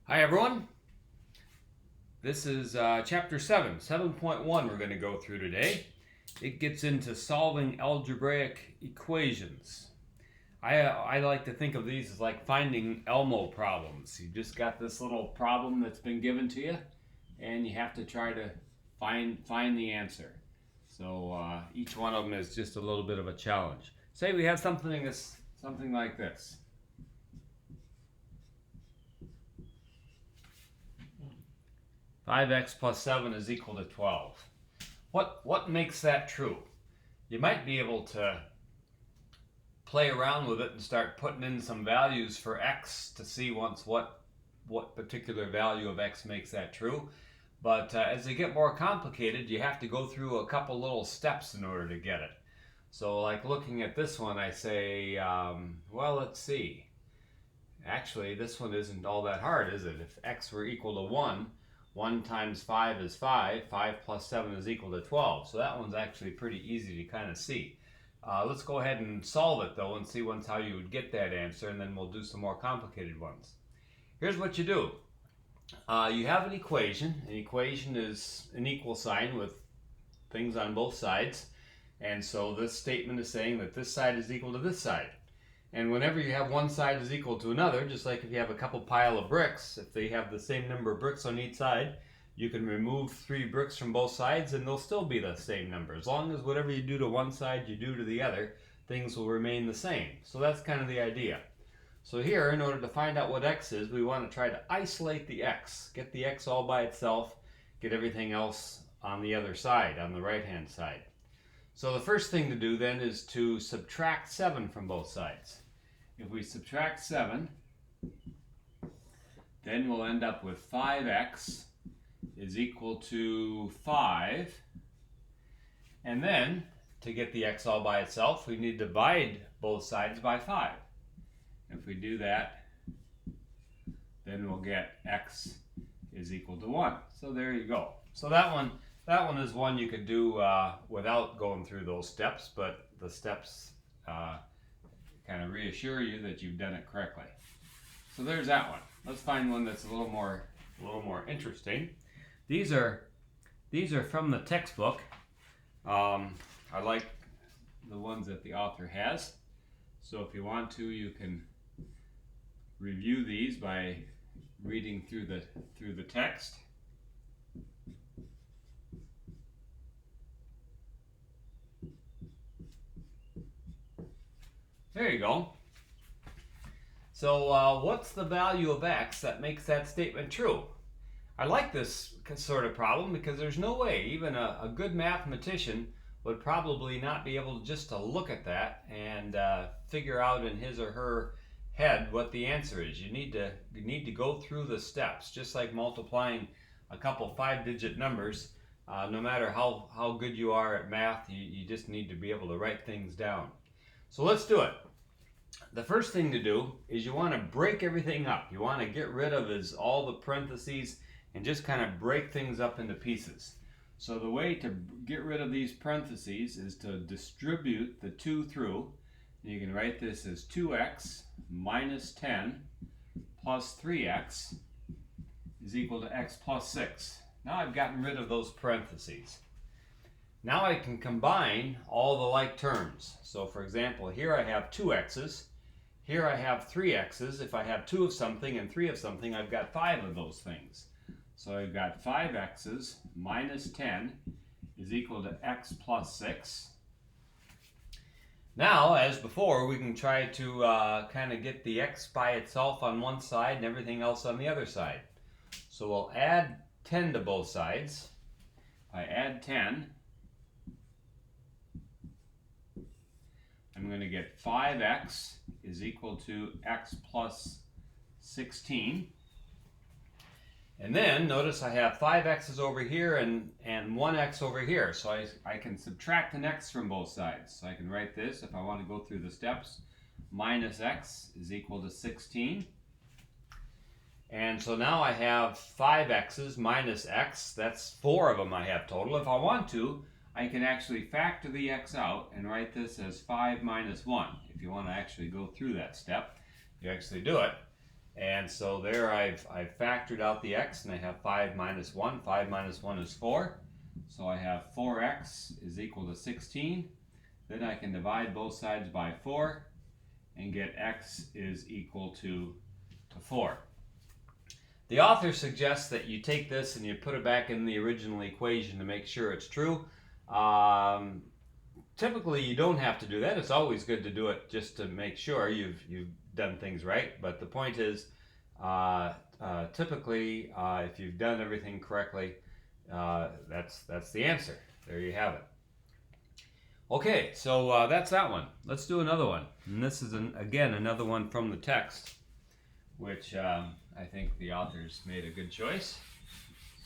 Hi everyone, this is chapter 7, 7.1 we're going to go through today. It gets into solving algebraic equations. I like to think of these as like finding Elmo problems. You just got this little problem that's been given to you and you have to try to find the answer. So each one of them is just a little bit of a challenge. Say we have something like this. 5x plus 7 is equal to 12. What makes that true? You might be able to play around with it and start putting in some values for x to see once what particular value of x makes that true. But as they get more complicated, you have to go through a couple little steps in order to get it. So like looking at this one, I say, well, let's see. Actually, this one isn't all that hard, is it? If x were equal to 1, 1 times 5 is 5. 5 plus 7 is equal to 12. So that one's actually pretty easy to kind of see. Let's go ahead and solve it, though, and see once how you would get that answer, and then we'll do some more complicated ones. Here's what you do. You have an equation. An equation is an equal sign with things on both sides. And so this statement is saying that this side is equal to this side. And whenever you have one side is equal to another, just like if you have a couple pile of bricks, if they have the same number of bricks on each side, you can remove 3 bricks from both sides and they'll still be the same number. As long as whatever you do to one side you do to the other, things will remain the same. So that's kind of the idea. So here, in order to find out what x is, we want to try to isolate the x. Get the x all by itself, get everything else on the other side, on the right-hand side. So the first thing to do then is to subtract 7 from both sides. If we subtract 7, then we'll end up with 5x is equal to 5. And then, to get the x all by itself, we need to divide both sides by 5. If we do that, then we'll get x is equal to 1. So there you go. So that one is one you could do without going through those steps, but the steps kind of reassure you that you've done it correctly. So there's that one. Let's find one that's a little more interesting. These are from the textbook. I like the ones that the author has. So if you want to, you can review these by reading through the text. There you go. So what's the value of x that makes that statement true? I like this sort of problem because there's no way even a good mathematician would probably not be able just to look at that and figure out in his or her head what the answer is. You need to go through the steps, just like multiplying a couple 5-digit numbers. No matter how good you are at math, you just need to be able to write things down. So let's do it. The first thing to do is you want to break everything up. You want to get rid of all the parentheses and just kind of break things up into pieces. So the way to get rid of these parentheses is to distribute the 2 through. You can write this as 2x minus 10 plus 3x is equal to x plus 6. Now I've gotten rid of those parentheses. Now I can combine all the like terms. So for example, here I have 2x's, here I have 3x's. If I have 2 of something and 3 of something, I've got 5 of those things. So I've got 5x's minus 10 is equal to x plus 6. Now, as before, we can try to kind of get the x by itself on one side and everything else on the other side. So we'll add 10 to both sides. If I add 10, I'm going to get 5x is equal to x plus 16. And then notice I have 5x's over here and 1x over here. So I can subtract an x from both sides. So I can write this, if I want to go through the steps, minus x is equal to 16. And so now I have 5x's minus x. That's 4 of them I have total. If I want to, I can actually factor the x out and write this as 5 minus 1. If you want to actually go through that step, you actually do it. And so there I've factored out the x, and I have 5 minus 1. 5 minus 1 is 4. So I have 4x is equal to 16. Then I can divide both sides by 4 and get x is equal to 4. The author suggests that you take this and you put it back in the original equation to make sure it's true. Typically you don't have to do that. It's always good to do it just to make sure you've done things right. But the point is, typically if you've done everything correctly, that's the answer. There you have it. Okay, so that's that one. Let's do another one. And this is, again, another one from the text, which I think the authors made a good choice.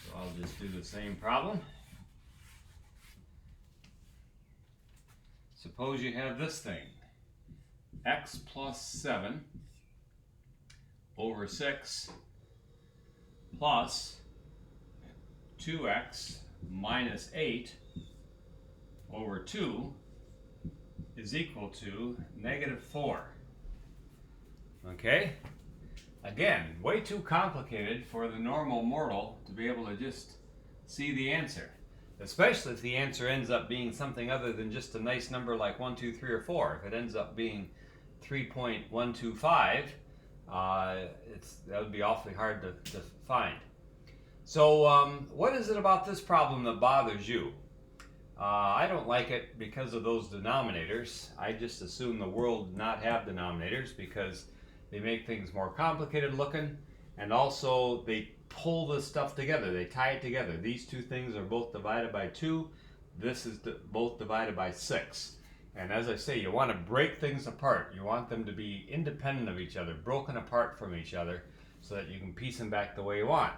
So I'll just do the same problem. Suppose you have this thing, x plus 7 over 6 plus 2x minus 8 over 2 is equal to negative 4. Okay? Again, way too complicated for the normal mortal to be able to just see the answer. Especially if the answer ends up being something other than just a nice number like 1, 2, 3, or 4. If it ends up being 3.125, that would be awfully hard to find. So what is it about this problem that bothers you? I don't like it because of those denominators. I just assume the world not have denominators because they make things more complicated looking, and also they pull this stuff together. They tie it together. These two things are both divided by 2. This is both divided by 6. And as I say, you want to break things apart. You want them to be independent of each other, broken apart from each other, so that you can piece them back the way you want.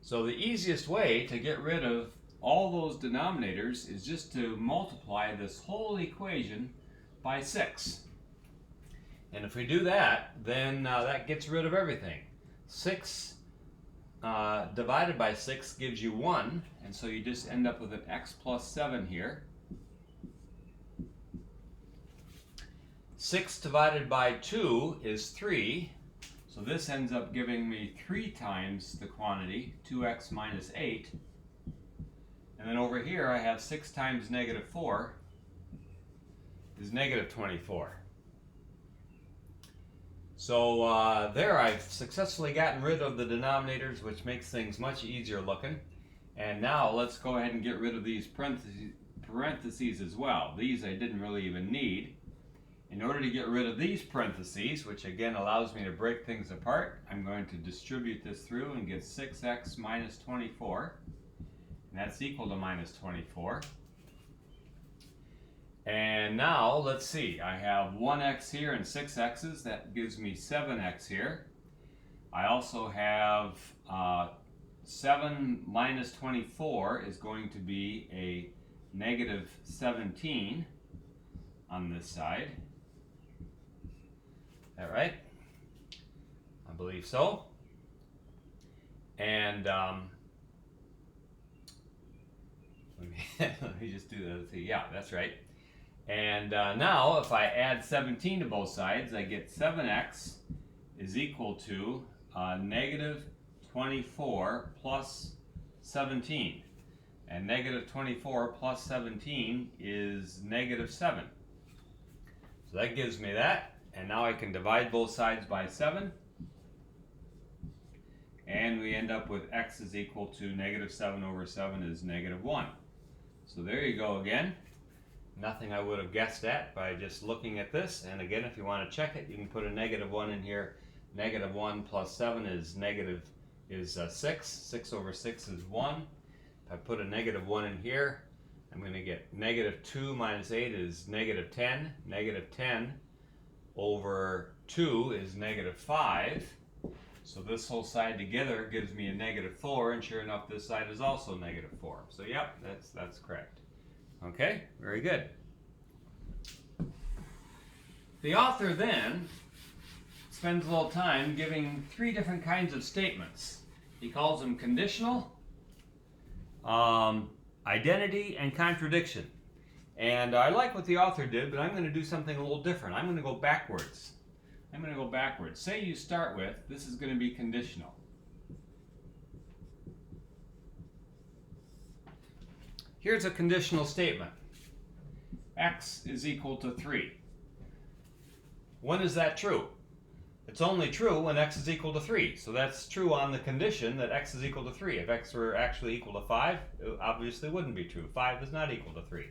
So the easiest way to get rid of all those denominators is just to multiply this whole equation by 6. And if we do that, then that gets rid of everything. 6 divided by 6 gives you 1, and so you just end up with an x plus 7 here. 6 divided by 2 is 3, so this ends up giving me 3 times the quantity, 2x minus 8. And then over here I have 6 times negative 4 is negative 24. So there I've successfully gotten rid of the denominators, which makes things much easier looking. And now let's go ahead and get rid of these parentheses as well. These I didn't really even need. In order to get rid of these parentheses, which again allows me to break things apart, I'm going to distribute this through and get 6x minus 24. And that's equal to minus 24. And now, let's see, I have 1x here and 6 x's. That gives me 7x here. I also have 7 minus 24 is going to be a negative 17 on this side. Is that right? I believe so. And let me just do that. Yeah, that's right. And now if I add 17 to both sides, I get 7x is equal to negative 24 plus 17. And negative 24 plus 17 is negative 7. So that gives me that. And now I can divide both sides by 7. And we end up with x is equal to negative 7 over 7 is negative 1. So there you go again. Nothing I would have guessed at by just looking at this. And again, if you want to check it, you can put a negative 1 in here. Negative 1 plus 7 is 6. 6 over 6 is 1. If I put a negative 1 in here, I'm going to get negative 2 minus 8 is negative 10. Negative 10 over 2 is negative 5. So this whole side together gives me a negative 4, and sure enough, this side is also negative 4. So yep, that's correct. Okay, very good. The author then spends a little time giving 3 different kinds of statements. He calls them conditional, identity, and contradiction. And I like what the author did, but I'm going to do something a little different. I'm going to go backwards. I'm going to go backwards. Say you start with, this is going to be conditional. Here's a conditional statement. X is equal to 3. When is that true? It's only true when x is equal to 3. So that's true on the condition that x is equal to 3. If x were actually equal to 5, it obviously wouldn't be true. 5 is not equal to 3.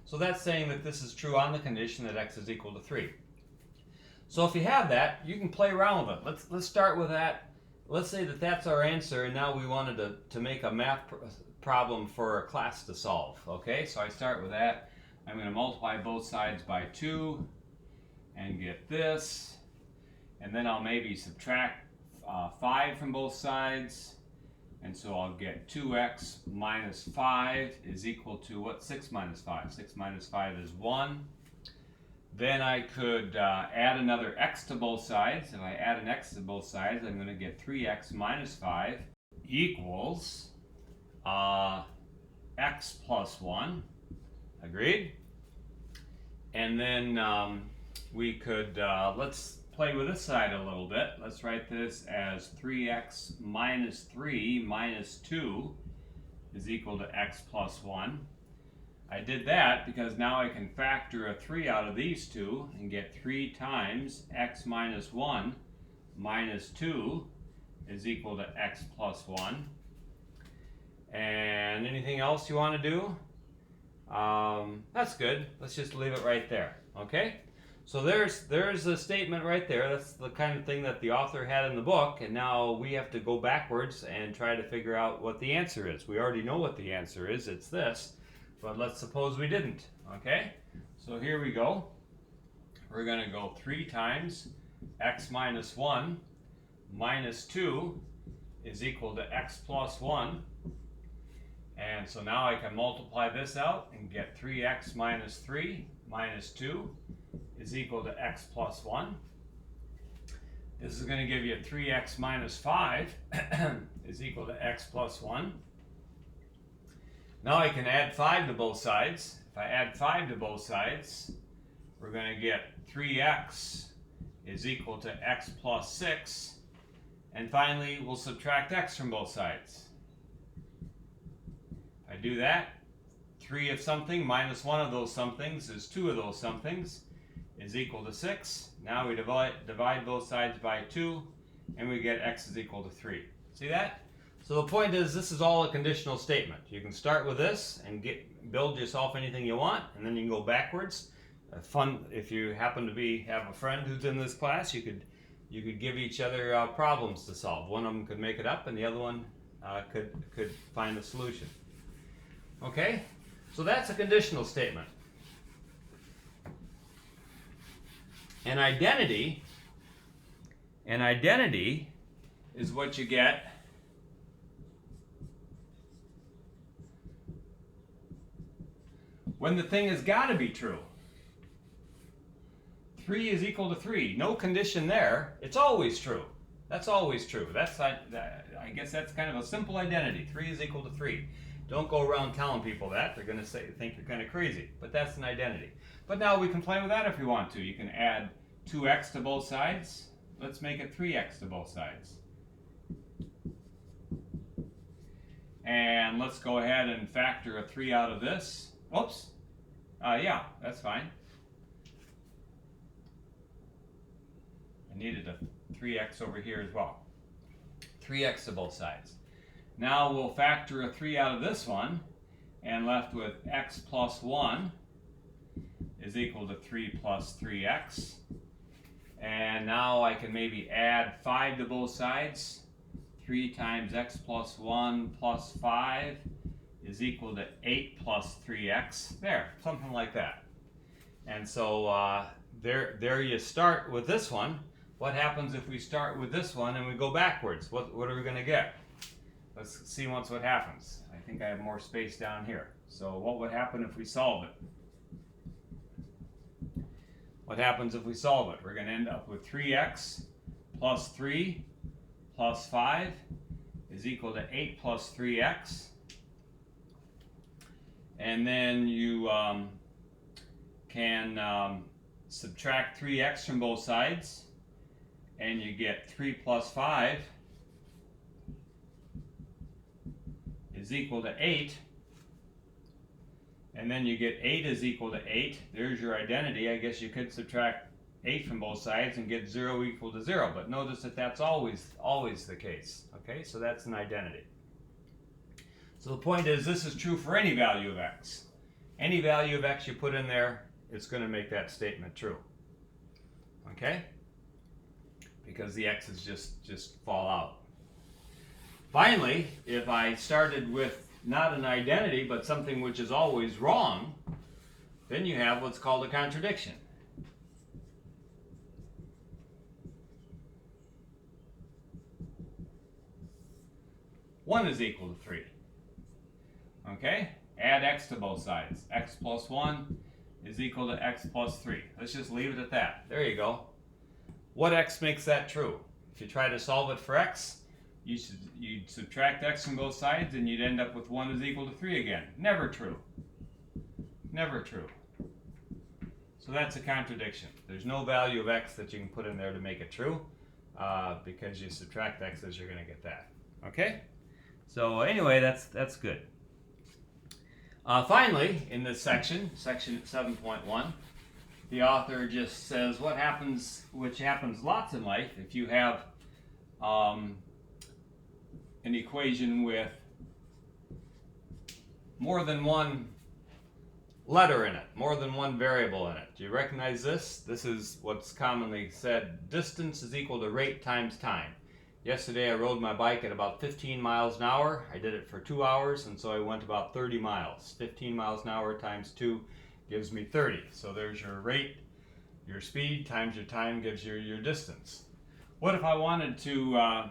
So that's saying that this is true on the condition that x is equal to 3. So if you have that, you can play around with it. Let's start with that. Let's say that that's our answer, and now we wanted to make a math problem for a class to solve. Okay, so I start with that. I'm going to multiply both sides by 2 and get this. And then I'll maybe subtract 5 from both sides. And so I'll get 2x minus 5 is equal to what? 6 minus 5. 6 minus 5 is 1. Then I could add another x to both sides. If I add an x to both sides, I'm going to get 3x minus 5 equals x plus 1. Agreed? And then we could, let's play with this side a little bit. Let's write this as 3x minus 3 minus 2 is equal to x plus 1. I did that because now I can factor a 3 out of these two and get 3 times x minus 1 minus 2 is equal to x plus 1. And anything else you want to do? That's good. Let's just leave it right there. Okay? So there's a statement right there. That's the kind of thing that the author had in the book, and now we have to go backwards and try to figure out what the answer is. We already know what the answer is. It's this. But let's suppose we didn't, okay? So here we go. We're going to go 3 times x minus 1 minus 2 is equal to x plus 1. And so now I can multiply this out and get 3x minus 3 minus 2 is equal to x plus 1. This is going to give you 3x minus 5 is equal to x plus 1. Now I can add 5 to both sides. If I add 5 to both sides, we're going to get 3x is equal to x plus 6. And finally, we'll subtract x from both sides. If I do that, 3 of something minus 1 of those somethings is 2 of those somethings is equal to 6. Now we divide both sides by 2, and we get x is equal to 3. See that? So the point is, this is all a conditional statement. You can start with this and build yourself anything you want, and then you can go backwards. Fun if you happen to have a friend who's in this class, you could give each other problems to solve. One of them could make it up, and the other one could find the solution. Okay, so that's a conditional statement. An identity is what you get when the thing has got to be true. 3 is equal to 3. No condition there. It's always true. That's always true. I guess that's kind of a simple identity. 3 is equal to 3. Don't go around telling people that. They're going to think you're kind of crazy. But that's an identity. But now we can play with that if we want to. You can add 2x to both sides. Let's make it 3x to both sides. And let's go ahead and factor a 3 out of this. Oops. Yeah, that's fine. I needed a 3x over here as well. 3x to both sides. Now we'll factor a 3 out of this one, and left with x plus 1 is equal to 3 plus 3x. And now I can maybe add 5 to both sides. 3 times x plus 1 plus 5 is equal to 8 plus 3x. There, something like that. And so there you start with this one. What happens if we start with this one and we go backwards? What are we going to get? Let's see once what happens. I think I have more space down here. So what would happen if we solve it? What happens if we solve it? We're going to end up with 3x plus 3 plus 5 is equal to 8 plus 3x. And then you can subtract 3x from both sides. and you get 3 plus 5 is equal to 8, and then you get 8 is equal to 8. There's your identity. I guess you could subtract 8 from both sides and get 0 equal to 0, but notice that that's always the case. Okay, so that's an identity. So the point is, this is true for any value of x. Any value of x you put in there, it's going to make that statement true. Okay? Because the x's just fall out. Finally, if I started with not an identity, but something which is always wrong, then you have what's called a contradiction. One is equal to 3. Okay? Add x to both sides. X plus 1 is equal to x plus 3. Let's just leave it at that. There you go. What x makes that true? If you try to solve it for x, you'd subtract x from both sides and you'd end up with 1 is equal to 3 again. Never true. Never true. So that's a contradiction. There's no value of x that you can put in there to make it true, because you subtract x's, you're going to get that. Okay? So anyway, that's good. Finally, in this section 7.1, the author just says what happens, which happens lots in life, if you have an equation with more than one letter in it, more than one variable in it. Do you recognize this? This is what's commonly said, distance is equal to rate times time. Yesterday I rode my bike at about 15 miles an hour. I did it for 2 hours, and so I went about 30 miles. 15 miles an hour times 2 gives me 30. So there's your rate, your speed times your time gives you your distance. What if I wanted to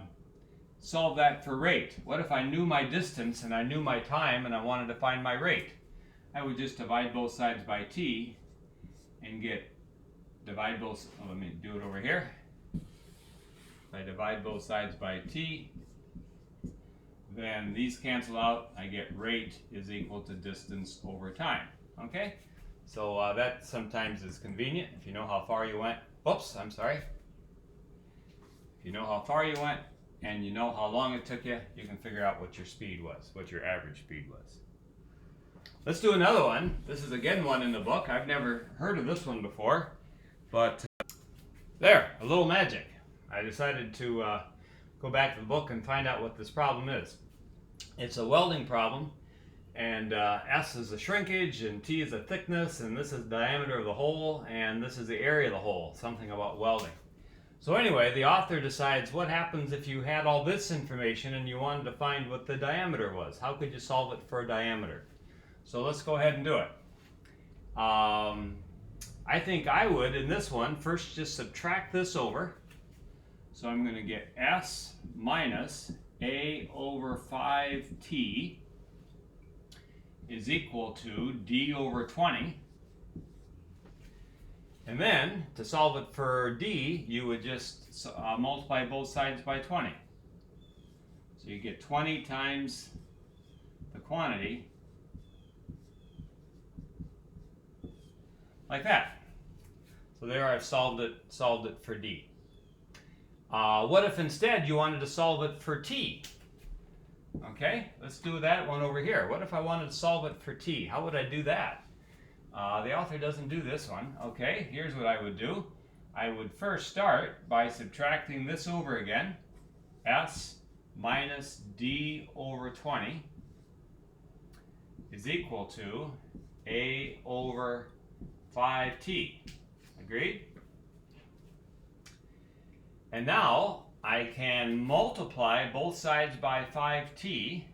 solve that for rate? What if I knew my distance and I knew my time and I wanted to find my rate? I would just divide both sides by t and let me do it over here. If I divide both sides by t, then these cancel out. I get rate is equal to distance over time. Okay? So that sometimes is convenient if you know how far you went. Oops, I'm sorry. If you know how far you went and you know how long it took you, you can figure out what your speed was, what your average speed was. Let's do another one. This is again one in the book. I've never heard of this one before, but there, a little magic. I decided to go back to the book and find out what this problem is. It's a welding problem, and S is the shrinkage, and T is the thickness, and this is the diameter of the hole, and this is the area of the hole, something about welding. So anyway, the author decides what happens if you had all this information and you wanted to find what the diameter was. How could you solve it for a diameter? So let's go ahead and do it. I think I would, in this one, first just subtract this over. So I'm going to get S minus A over 5T is equal to D over 20. And then, to solve it for D, you would just multiply both sides by 20. So you get 20 times the quantity, like that. So there I've solved it for D. What if instead you wanted to solve it for T? Okay, let's do that one over here. What if I wanted to solve it for T? How would I do that? The author doesn't do this one. Okay, here's what I would do. I would first start by subtracting this over again. S minus D over 20 is equal to A over 5T. Agreed? And now I can multiply both sides by 5T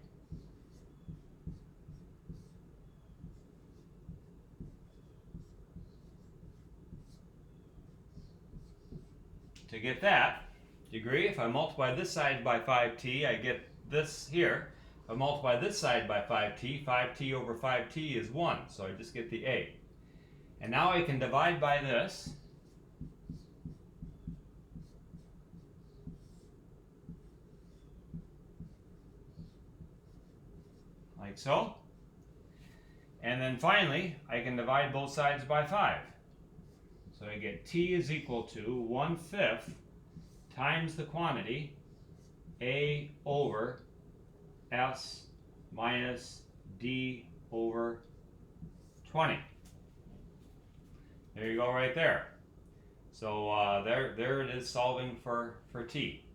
to get that. Do you agree? If I multiply this side by 5T, I get this here. If I multiply this side by 5T over 5T is 1, so I just get the A. And now I can divide by this. Like so. And then finally, I can divide both sides by 5. So I get T is equal to 1/5 times the quantity A over S minus D over 20. There you go right there. So there it is, solving for t.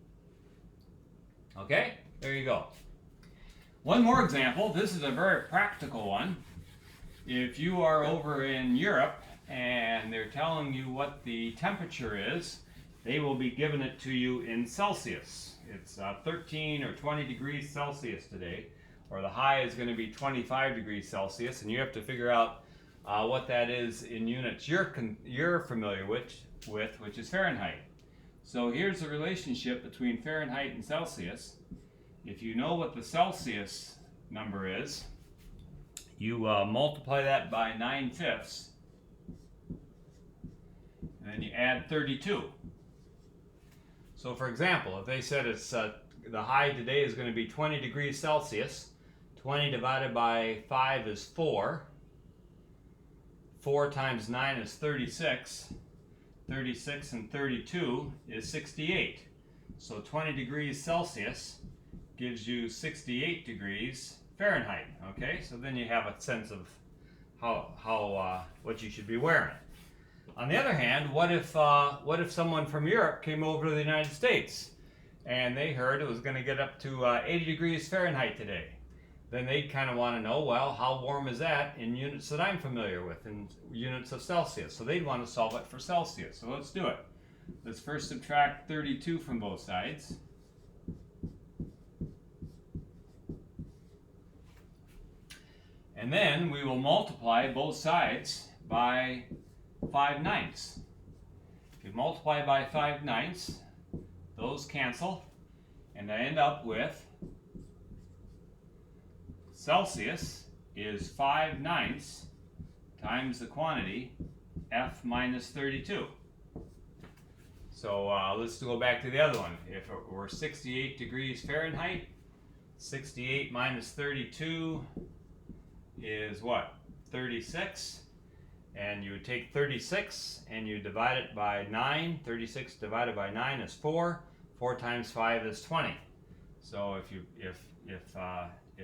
Okay, there you go. One more example. This is a very practical one. If you are over in Europe and they're telling you what the temperature is, they will be giving it to you in Celsius. It's 13 or 20 degrees Celsius today, or the high is going to be 25 degrees Celsius, and you have to figure out what that is in units you're familiar with, which is Fahrenheit. So here's the relationship between Fahrenheit and Celsius. If you know what the Celsius number is, you multiply that by 9/5, and then you add 32. So for example, if they said it's the high today is going to be 20 degrees Celsius, 20 divided by 5 is 4. 4 times 9 is 36. 36 and 32 is 68. So 20 degrees Celsius gives you 68 degrees Fahrenheit. Okay, so then you have a sense of what you should be wearing. On the other hand, what if someone from Europe came over to the United States and they heard it was going to get up to 80 degrees Fahrenheit today? Then they'd kind of want to know, well, how warm is that in units that I'm familiar with, in units of Celsius? So they'd want to solve it for Celsius. So let's do it. Let's first subtract 32 from both sides. And then we will multiply both sides by 5/9. If you multiply by 5/9, those cancel, and I end up with Celsius is 5/9 times the quantity F minus 32. So let's go back to the other one. If it were 68 degrees Fahrenheit, 68 minus 32 is what? 36. And you would take 36 and you divide it by 9. 36 divided by 9 is 4. 4 times 5 is 20. So if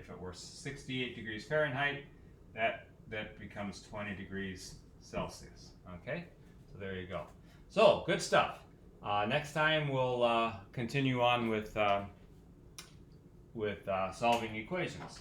it were 68 degrees Fahrenheit, that becomes 20 degrees Celsius. Okay, so there you go. So good stuff. Next time we'll continue on with solving equations.